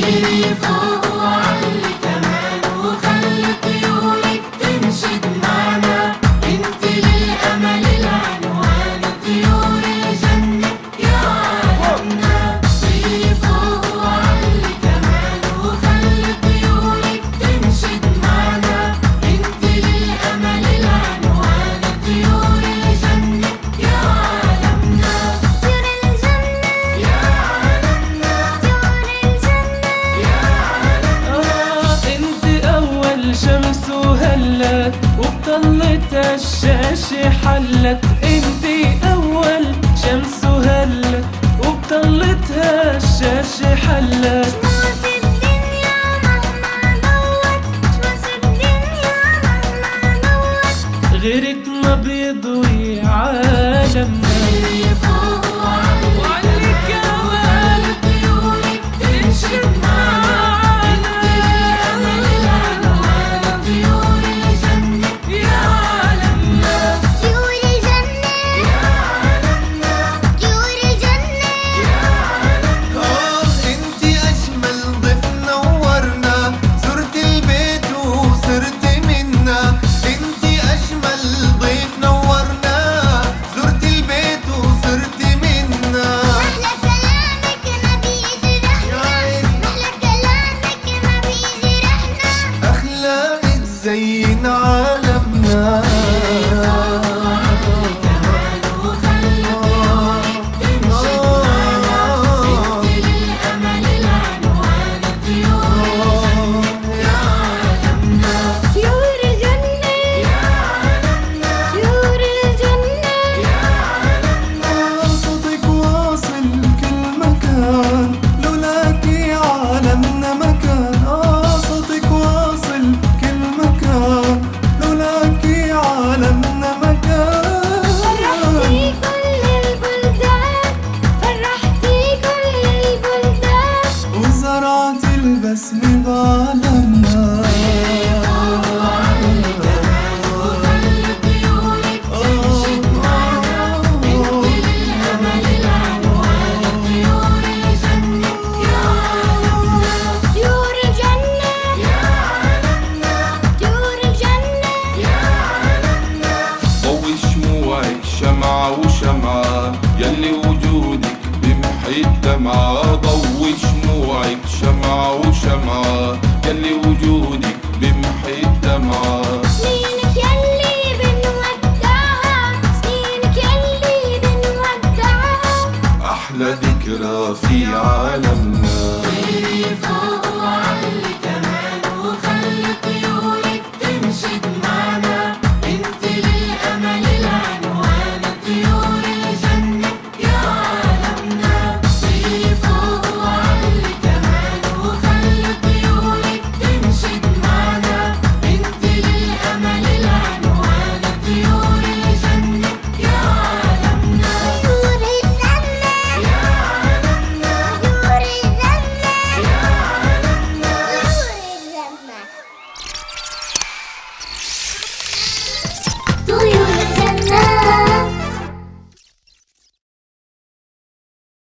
طيري فوق وعلي كمان وخلي طيورك تنشد معنا. انت للأمل العنوان، طيور الجنة يا عالمنا. طيري فوق وعلي كمان وخلي طيورك تنشد معنا. انت للأمل العنوان، طيور الجنة يا عالمنا. طيور الجنة يا عالمنا. طيور الجنة يا عالمنا. انت اول شمس وهلت وبطلتها الشاشة حلت. انت اول شمس وهلت وبطلتها الشاشة حلت. شموس الدنيا مهما ضوت، شموس الدنيا مهما ضوت. غيرك ما بيضوي عالمنا. طيري فوق وعلي كمان طيورك تنشد معنا. انت للأمل العنوان، طيور الجنة يا عالمنا. طيور الجنة يا عالمنا. طيور الجنة يا عالمنا. انتي اجمل ضيف نورنا، زرت البيت وصرت منا. انتي اجمل ضيف نورنا، زرت البيت وصرت منا. محلى كلامك ما بيجرحنا، محلى كلامك ما بيجرحنا. اخلاقك تزين عالمنا. كمان وخلي طيورك تنشد معنا. انت للأمل العنوان، طيور يا عالمنا. طيور الجنة يا عالمنا. طيور الجنة يا عالمنا. صوتك واصل كل مكان، لولاكي عالمنا مكان. صوتك واصل كل مكان، لولاكي عالمنا مكان. فرحتي كل البلدان، فرحتي كل البلدان. وزرعت البسمة بعالمنا. وخلي طيورك تنشد معنا. انت للأمل العنوان، طيور الجنة يا عالمنا. طيور الجنة يا عالمنا. طيور الجنة يا عالمنا. ضوي شموعك شمعة وشمعة، يلي وجودك بمحي الدمعة. ضوي شموعك شمعة وشمعة، يلي وجودك بمحي الدمعة. سنينك يلي بنودعها، سنينك يلي بنودعها. أحلى ذكرى في عالمنا. طيري فوق